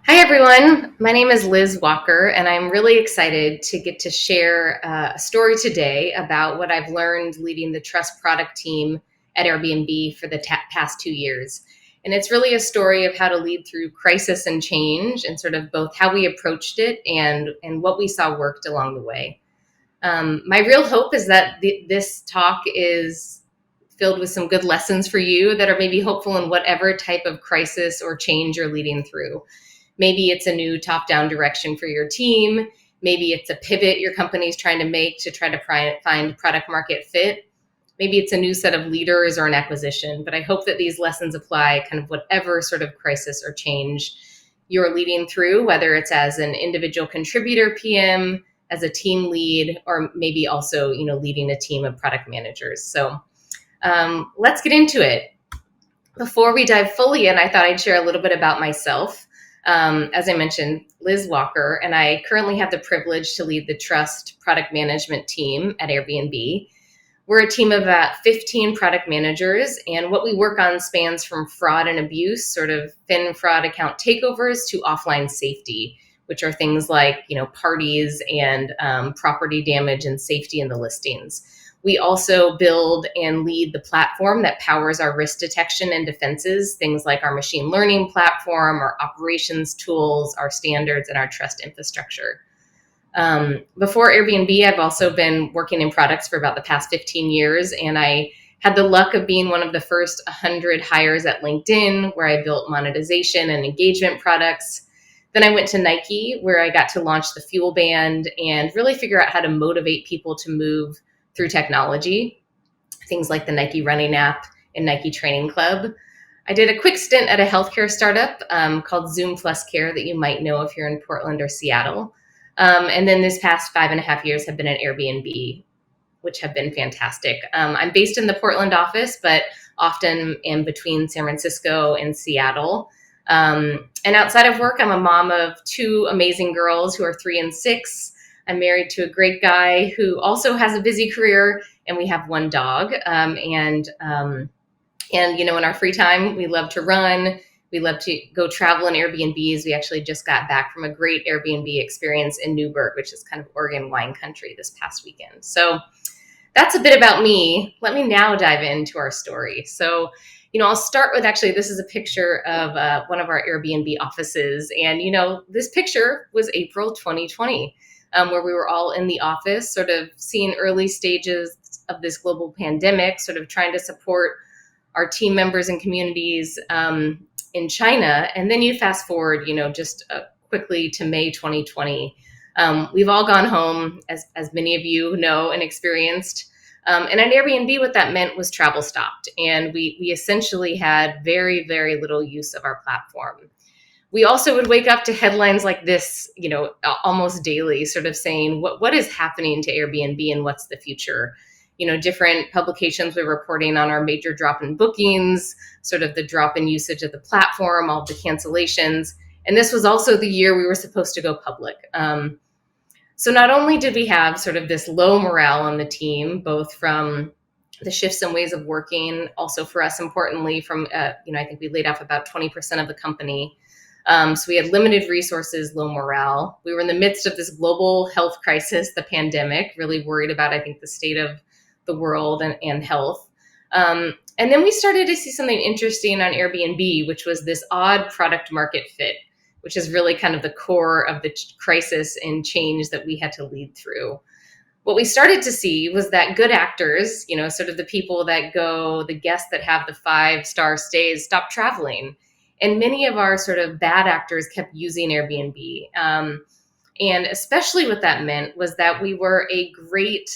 Hi, everyone. My name is Liz Walker, and I'm really excited to get to share a story today about what I've learned leading the trust product team at Airbnb for the past 2 years. And it's really a story of how to lead through crisis and change, and sort of both how we approached it and what we saw worked along the way. My real hope is that this talk is filled with some good lessons for you that are maybe hopeful in whatever type of crisis or change you're leading through. Maybe it's a new top-down direction for your team. Maybe it's a pivot your company's trying to make to try to find product market fit. Maybe it's a new set of leaders or an acquisition. But I hope that these lessons apply kind of whatever sort of crisis or change you're leading through, whether it's as an individual contributor PM, as a team lead, or maybe also, leading a team of product managers. So let's get into it. Before we dive fully in, I thought I'd share a little bit about myself. As I mentioned, Liz Walker, and I currently have the privilege to lead the trust product management team at Airbnb. We're a team of about 15 product managers, and what we work on spans from fraud and abuse, sort of fin fraud account takeovers, to offline safety, which are things like, parties and property damage and safety in the listings. We also build and lead the platform that powers our risk detection and defenses, things like our machine learning platform, our operations tools, our standards, and our trust infrastructure. Before Airbnb, I've also been working in products for about the past 15 years, and I had the luck of being one of the first 100 hires at LinkedIn, where I built monetization and engagement products. Then I went to Nike, where I got to launch the Fuel Band and really figure out how to motivate people to move through technology, things like the Nike Running app and Nike Training Club. I did a quick stint at a healthcare startup called Zoom Plus Care that you might know if you're in Portland or Seattle. And then this past 5.5 years have been at Airbnb, which have been fantastic. I'm based in the Portland office, but often in between San Francisco and Seattle. And outside of work, I'm a mom of two amazing girls who are 3 and 6. I'm married to a great guy who also has a busy career, and we have one dog. In our free time, we love to run. We love to go travel in Airbnbs. We actually just got back from a great Airbnb experience in Newburgh, which is kind of Oregon wine country, this past weekend. So that's a bit about me. Let me now dive into our story. So, I'll start with, actually, this is a picture of one of our Airbnb offices. And, this picture was April 2020. Where we were all in the office, sort of seeing early stages of this global pandemic, sort of trying to support our team members and communities in China. And then you fast forward, just quickly to May 2020. We've all gone home, as many of you know and experienced. And at Airbnb, what that meant was travel stopped. And we essentially had very, very little use of our platform. We also would wake up to headlines like this, almost daily, sort of saying, what is happening to Airbnb and what's the future? Different publications were reporting on our major drop in bookings, sort of the drop in usage of the platform, all the cancellations. And this was also the year we were supposed to go public. So not only did we have sort of this low morale on the team, both from the shifts in ways of working, also for us, importantly, from, I think we laid off about 20% of the company. So we had limited resources, low morale. We were in the midst of this global health crisis, the pandemic, really worried about, I think, the state of the world and health. And then we started to see something interesting on Airbnb, which was this odd product market fit, which is really kind of the core of the crisis and change that we had to lead through. What we started to see was that good actors, sort of the people that go, the guests that have the 5-star stays, stopped traveling. And many of our sort of bad actors kept using Airbnb. And especially what that meant was that we were a great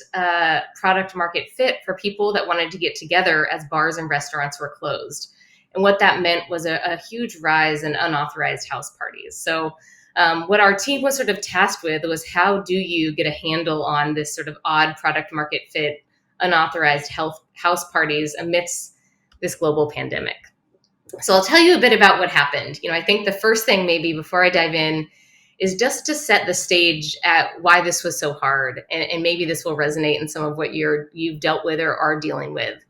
product market fit for people that wanted to get together as bars and restaurants were closed. And what that meant was a huge rise in unauthorized house parties. So what our team was sort of tasked with was, how do you get a handle on this sort of odd product market fit, unauthorized house parties amidst this global pandemic? So I'll tell you a bit about what happened. I think the first thing, maybe before I dive in, is just to set the stage at why this was so hard. And maybe this will resonate in some of what you've dealt with or are dealing with.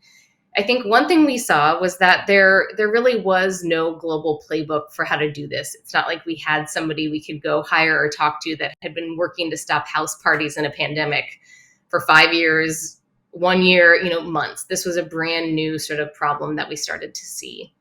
I think one thing we saw was that there really was no global playbook for how to do this. It's not like we had somebody we could go hire or talk to that had been working to stop house parties in a pandemic for 5 years, 1 year, months. This was a brand new sort of problem that we started to see.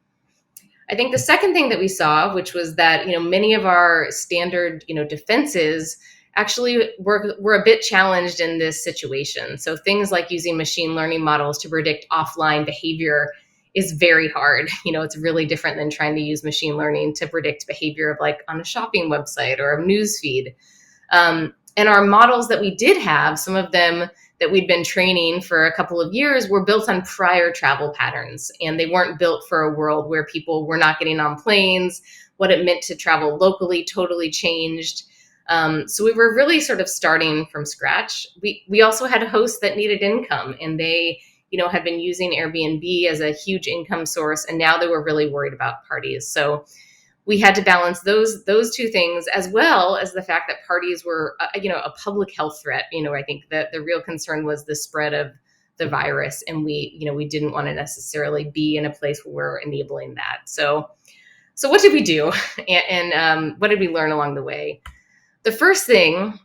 I think the second thing that we saw, which was that, many of our standard, defenses actually were a bit challenged in this situation. So things like using machine learning models to predict offline behavior is very hard. It's really different than trying to use machine learning to predict behavior of like on a shopping website or a news feed. And our models that we did have, some of them that we'd been training for a couple of years, were built on prior travel patterns. And they weren't built for a world where people were not getting on planes. What it meant to travel locally totally changed. So we were really sort of starting from scratch. We also had hosts that needed income, and they, had been using Airbnb as a huge income source, and now they were really worried about parties. So we had to balance those two things, as well as the fact that parties were, a public health threat. I think that the real concern was the spread of the virus, and we didn't want to necessarily be in a place where we're enabling that. So what did we do, and what did we learn along the way? The first thing,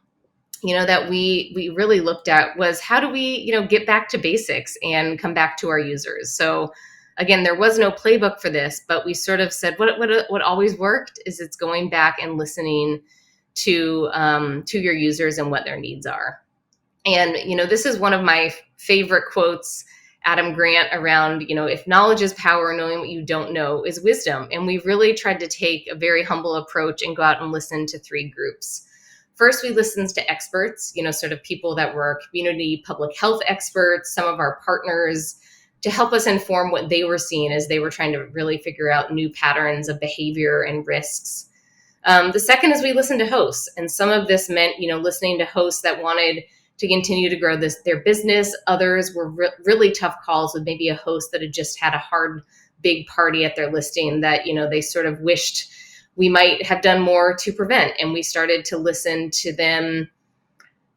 that we really looked at was how do we, get back to basics and come back to our users. So again, there was no playbook for this, but we sort of said what always worked is it's going back and listening to your users and what their needs are. And, this is one of my favorite quotes, Adam Grant, around, if knowledge is power, knowing what you don't know is wisdom. And we really tried to take a very humble approach and go out and listen to three groups. First, we listened to experts, sort of people that were community public health experts, some of our partners, to help us inform what they were seeing as they were trying to really figure out new patterns of behavior and risks. The second is we listened to hosts. And some of this meant, listening to hosts that wanted to continue to grow their business. Others were really tough calls with maybe a host that had just had a hard, big party at their listing that, they sort of wished we might have done more to prevent. And we started to listen to them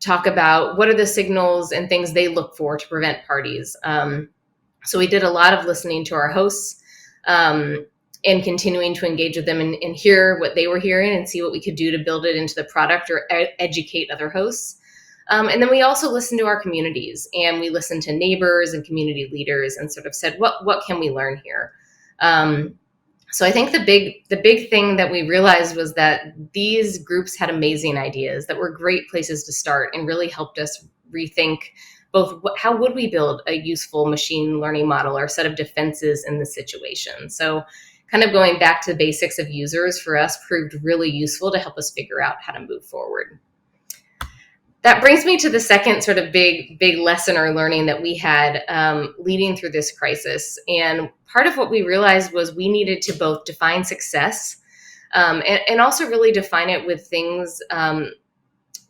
talk about what are the signals and things they look for to prevent parties. So we did a lot of listening to our hosts and continuing to engage with them and hear what they were hearing and see what we could do to build it into the product or educate other hosts. And then we also listened to our communities, and we listened to neighbors and community leaders and sort of said, what can we learn here? So I think the big thing that we realized was that these groups had amazing ideas that were great places to start and really helped us rethink both how would we build a useful machine learning model or set of defenses in this situation. So kind of going back to the basics of users for us proved really useful to help us figure out how to move forward. That brings me to the second sort of big lesson or learning that we had leading through this crisis. And part of what we realized was we needed to both define success and also really define it with things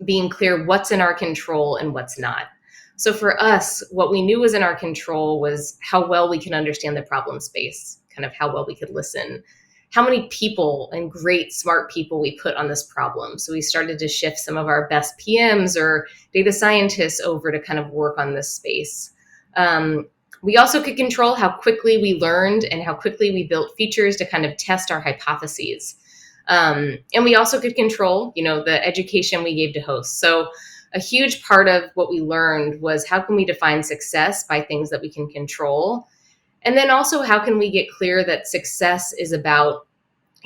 being clear what's in our control and what's not. So for us, what we knew was in our control was how well we can understand the problem space, kind of how well we could listen, how many people and great smart people we put on this problem. So we started to shift some of our best PMs or data scientists over to kind of work on this space. We also could control how quickly we learned and how quickly we built features to kind of test our hypotheses. And we also could control, the education we gave to hosts. So a huge part of what we learned was how can we define success by things that we can control? And then also how can we get clear that success is about,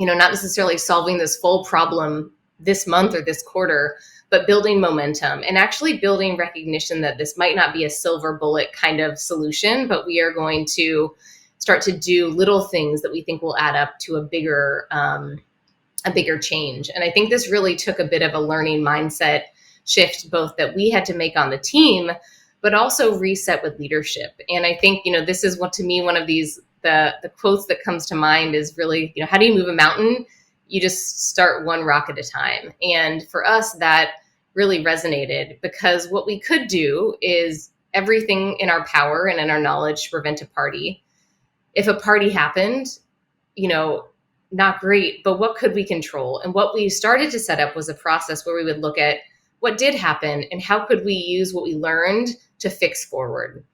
not necessarily solving this full problem this month or this quarter, but building momentum and actually building recognition that this might not be a silver bullet kind of solution, but we are going to start to do little things that we think will add up to a bigger change. And I think this really took a bit of a learning mindset shift, both that we had to make on the team, but also reset with leadership. And I think, this is what, to me, one of these, the quotes that comes to mind is really, how do you move a mountain? You just start one rock at a time. And for us, that really resonated because what we could do is everything in our power and in our knowledge to prevent a party. If a party happened, not great, but what could we control? And what we started to set up was a process where we would look at what did happen and how could we use what we learned to fix forward.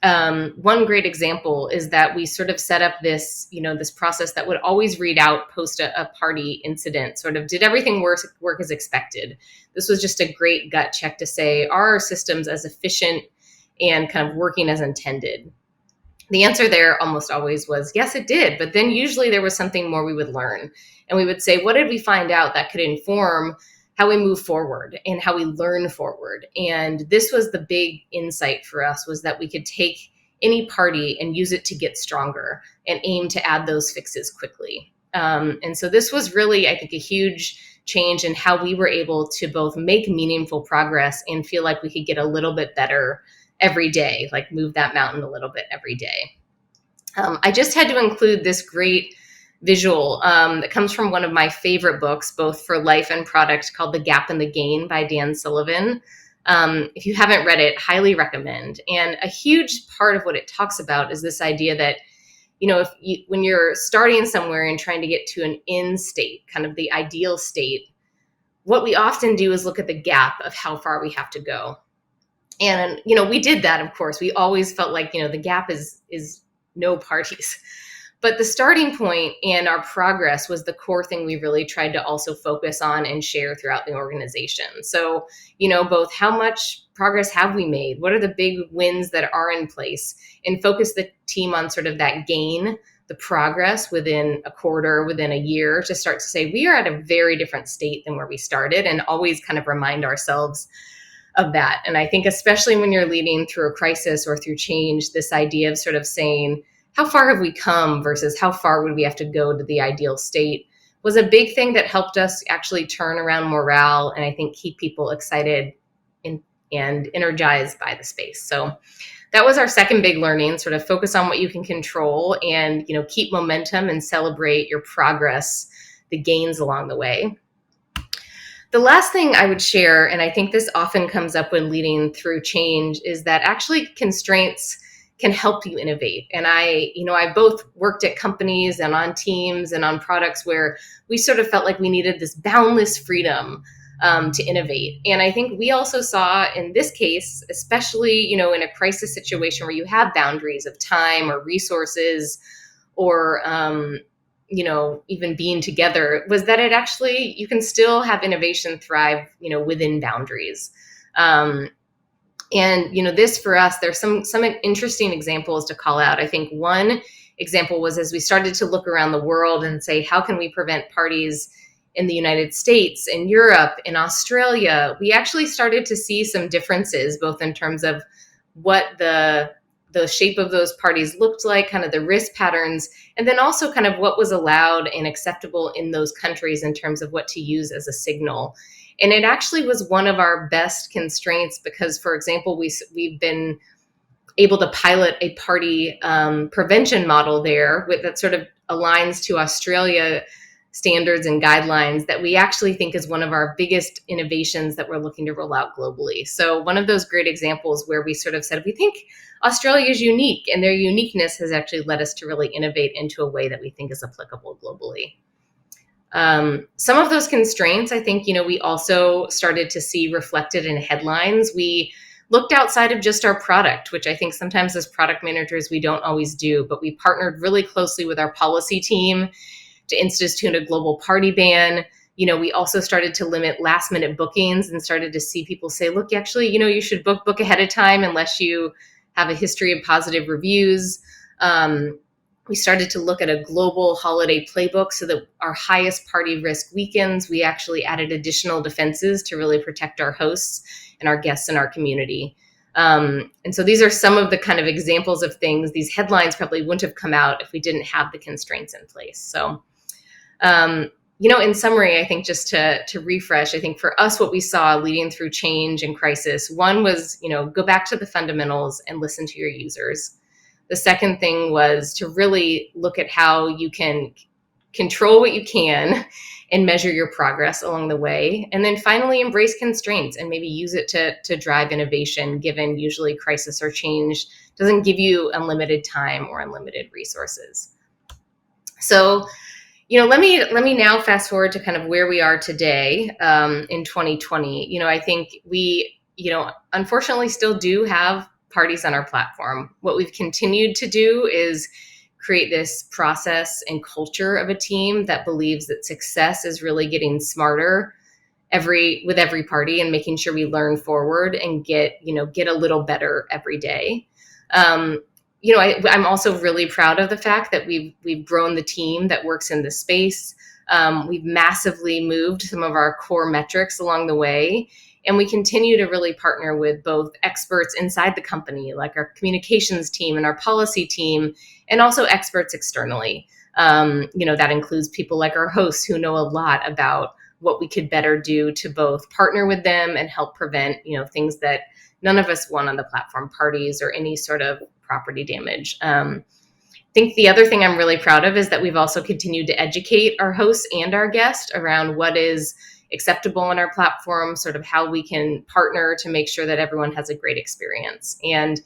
One great example is that we sort of set up this, this process that would always read out post a party incident, sort of did everything work as expected. This was just a great gut check to say, are our systems as efficient and kind of working as intended? The answer there almost always was, yes, it did. But then usually there was something more we would learn. And we would say, what did we find out that could inform how we move forward and how we learn forward? And this was the big insight for us, was that we could take any party and use it to get stronger and aim to add those fixes quickly. And so this was really, I think, a huge change in how we were able to both make meaningful progress and feel like we could get a little bit better every day, like move that mountain a little bit every day. I just had to include this great visual that comes from one of my favorite books, both for life and product, called The Gap and the Gain by Dan Sullivan. If you haven't read it, highly recommend. And a huge part of what it talks about is this idea that, when you're starting somewhere and trying to get to an end state, kind of the ideal state, what we often do is look at the gap of how far we have to go. And, we did that, of course. We always felt like, the gap is no parties. But the starting point and our progress was the core thing we really tried to also focus on and share throughout the organization. So, both how much progress have we made? What are the big wins that are in place? And focus the team on sort of that gain, the progress within a quarter, within a year, to start to say, we are at a very different state than where we started, and always kind of remind ourselves of that. And I think especially when you're leading through a crisis or through change, this idea of sort of saying, how far have we come versus how far would we have to go to the ideal state, was a big thing that helped us actually turn around morale and I think keep people excited and energized by the space. So that was our second big learning, sort of focus on what you can control and, keep momentum and celebrate your progress, the gains along the way. The last thing I would share, and I think this often comes up when leading through change, is that actually constraints can help you innovate. And I both worked at companies and on teams and on products where we sort of felt like we needed this boundless freedom to innovate. And I think we also saw in this case, especially, in a crisis situation where you have boundaries of time or resources or, even being together, was that it actually, you can still have innovation thrive, within boundaries. And, this for us, there's some interesting examples to call out. I think one example was as we started to look around the world and say, how can we prevent parties in the United States, in Europe, in Australia? We actually started to see some differences, both in terms of what the shape of those parties looked like, kind of the risk patterns, and then also kind of what was allowed and acceptable in those countries in terms of what to use as a signal. And it actually was one of our best constraints because, for example, we've been able to pilot a party prevention model there that sort of aligns to Australia standards and guidelines that we actually think is one of our biggest innovations that we're looking to roll out globally. So one of those great examples where we sort of said, we think Australia is unique, and their uniqueness has actually led us to really innovate into a way that we think is applicable globally. Some of those constraints, I think, we also started to see reflected in headlines. We looked outside of just our product, which I think sometimes as product managers, we don't always do, but we partnered really closely with our policy team to institute a global party ban. We also started to limit last minute bookings and started to see people say, look, actually, you should book ahead of time unless you have a history of positive reviews. We started to look at a global holiday playbook so that our highest party risk weekends, we actually added additional defenses to really protect our hosts and our guests in our community. And so these are some of the kind of examples of things. These headlines probably wouldn't have come out if we didn't have the constraints in place. So, in summary, I think just to refresh, I think for us, what we saw leading through change and crisis, one was, go back to the fundamentals and listen to your users. The second thing was to really look at how you can control what you can and measure your progress along the way. And then finally, embrace constraints and maybe use it to drive innovation, given usually crisis or change doesn't give you unlimited time or unlimited resources. So, let me now fast forward to kind of where we are today in 2020. I think we, unfortunately still do have parties on our platform. What we've continued to do is create this process and culture of a team that believes that success is really getting smarter with every party and making sure we learn forward and get a little better every day. I'm also really proud of the fact that we've grown the team that works in this space. We've massively moved some of our core metrics along the way, and we continue to really partner with both experts inside the company, like our communications team and our policy team, and also experts externally. That includes people like our hosts who know a lot about what we could better do to both partner with them and help prevent, things that none of us want on the platform, parties or any sort of property damage. I think the other thing I'm really proud of is that we've also continued to educate our hosts and our guests around what is acceptable on our platform, sort of how we can partner to make sure that everyone has a great experience. And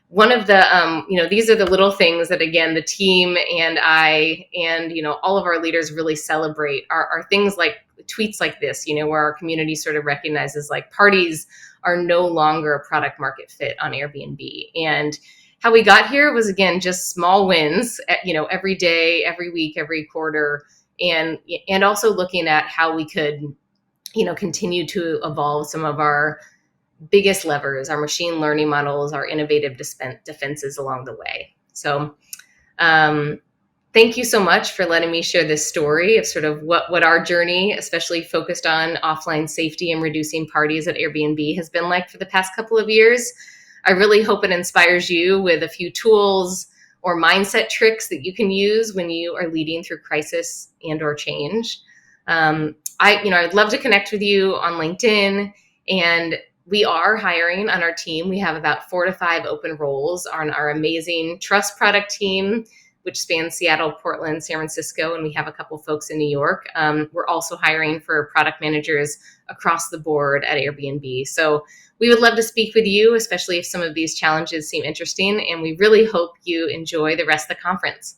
one of the, these are the little things that, again, the team and I and, all of our leaders really celebrate are things like tweets like this, where our community sort of recognizes like parties are no longer a product market fit on Airbnb. And how we got here was, again, just small wins, every day, every week, every quarter, and also looking at how we could, continue to evolve some of our biggest levers, our machine learning models, our innovative defenses along the way. So thank you so much for letting me share this story of sort of what our journey, especially focused on offline safety and reducing parties at Airbnb, has been like for the past couple of years. I really hope it inspires you with a few tools or mindset tricks that you can use when you are leading through crisis and or change. I'd love to connect with you on LinkedIn, and we are hiring on our team. We have about 4 to 5 open roles on our amazing trust product team, which spans Seattle, Portland, San Francisco, and we have a couple folks in New York. We're also hiring for product managers across the board at Airbnb. So we would love to speak with you, especially if some of these challenges seem interesting, and we really hope you enjoy the rest of the conference.